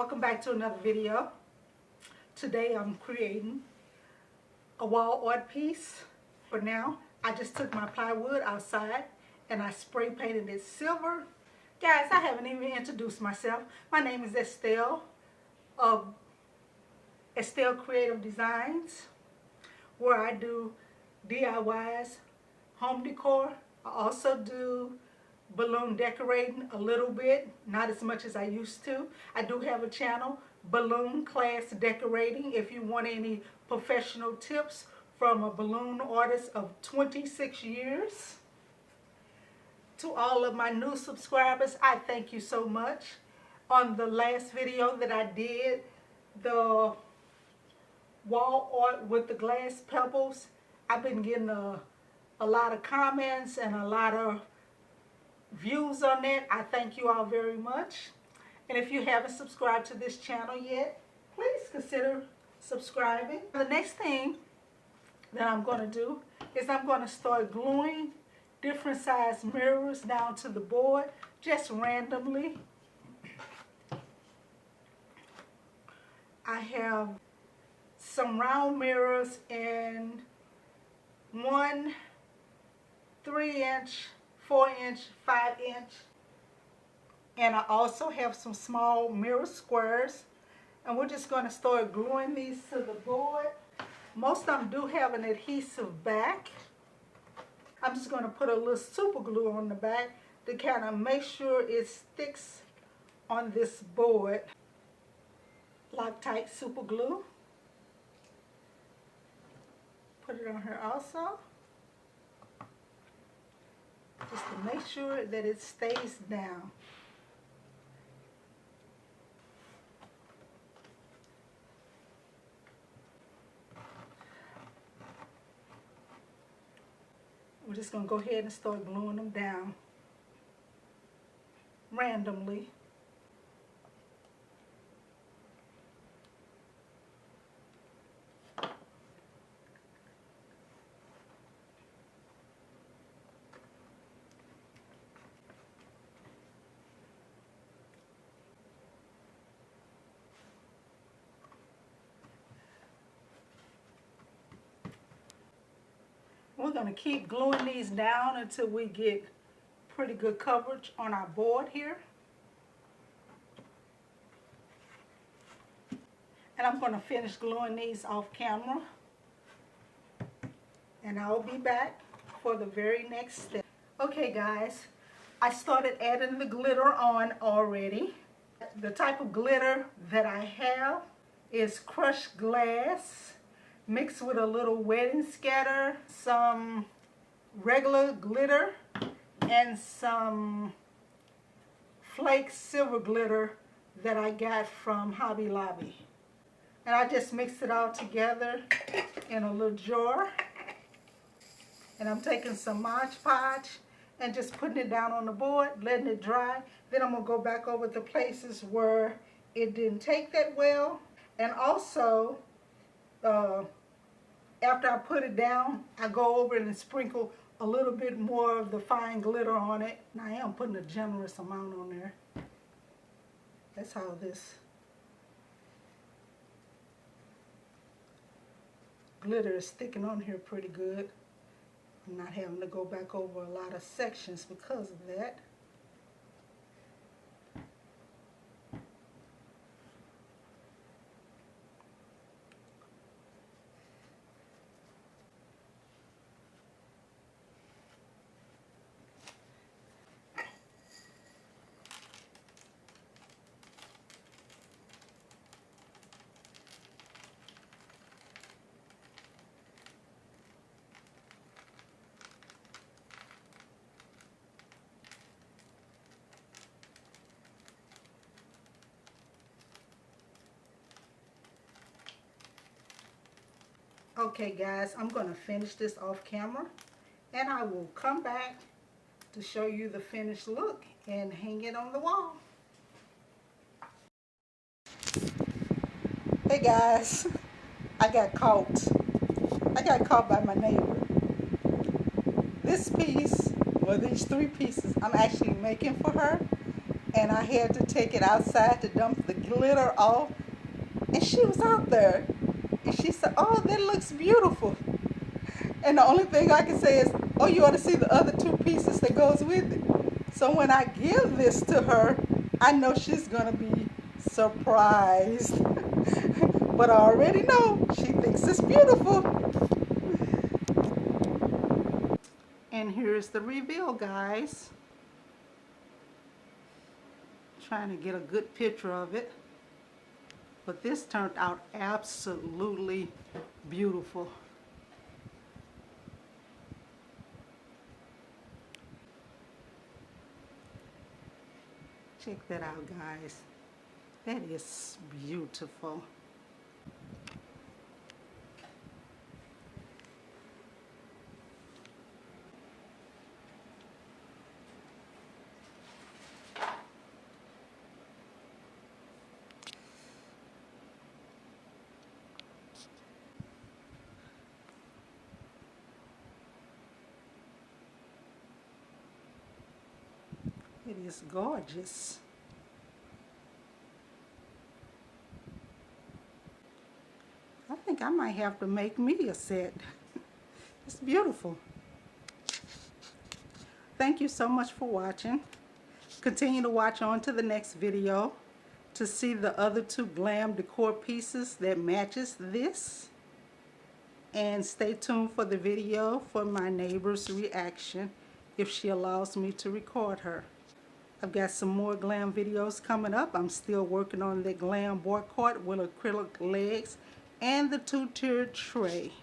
Welcome back to another video. Today I'm creating a wall art piece. For now, I just took my plywood outside and I spray painted it silver. Guys, I haven't even introduced myself. My name is Estelle of Estelle Creative Designs, where I do DIYs, home decor. I also do balloon decorating a little bit, not as much as I used to. I do have a channel, Balloon Class Decorating, if you want any professional tips from a balloon artist of 26 years. To all of my new subscribers, I thank you so much. On the last video that I did, the wall art with the glass pebbles, I've been getting a lot of comments and a lot of views on that. I thank you all very much. And if you haven't subscribed to this channel yet, please consider subscribing. The next thing that I'm going to do is I'm going to start gluing different size mirrors down to the board just randomly. I have some round mirrors in 1 3-inch, 4-inch, 5-inch, and I also have some small mirror squares, and we're just going to start gluing these to the board. Most of them do have an adhesive back. I'm just going to put a little super glue on the back to kind of make sure it sticks on this board. Loctite super glue. Put it on here also, just to make sure that it stays down. We're just going to go ahead and start gluing them down randomly. We're going to keep gluing these down until we get pretty good coverage on our board here. And I'm going to finish gluing these off camera. And I'll be back for the very next step. Okay guys, I started adding the glitter on already. The type of glitter that I have is crushed glass, mixed with a little wedding scatter, some regular glitter, and some flakes silver glitter that I got from Hobby Lobby. And I just mixed it all together in a little jar. And I'm taking some Mod Podge and just putting it down on the board, letting it dry. Then I'm going to go back over the places where it didn't take that well. And also, after I put it down, I go over and sprinkle a little bit more of the fine glitter on it. And I am putting a generous amount on there. That's how this glitter is sticking on here pretty good. I'm not having to go back over a lot of sections because of that. Okay guys, I'm going to finish this off camera and I will come back to show you the finished look and hang it on the wall. Hey guys, I got caught by my neighbor. This piece, or these 3 pieces, I'm actually making for her. and I had to take it outside to dump the glitter off. And she was out there, and she said, "Oh, that looks beautiful." And the only thing I can say is, "Oh, you ought to see the other two pieces that goes with it." So when I give this to her, I know she's gonna be surprised. But I already know she thinks it's beautiful. And here's the reveal, guys. Trying to get a good picture of it. But this turned out absolutely beautiful. Check that out, guys. That is beautiful. It is gorgeous. I think I might have to make me a set. It's beautiful. Thank you so much for watching. Continue to watch on to the next video to see the other two Glam decor pieces that matches this. And stay tuned for the video for my neighbor's reaction if she allows me to record her. I've got some more Glam videos coming up. I'm still working on the Glam board cart with acrylic legs and the 2-tiered tray.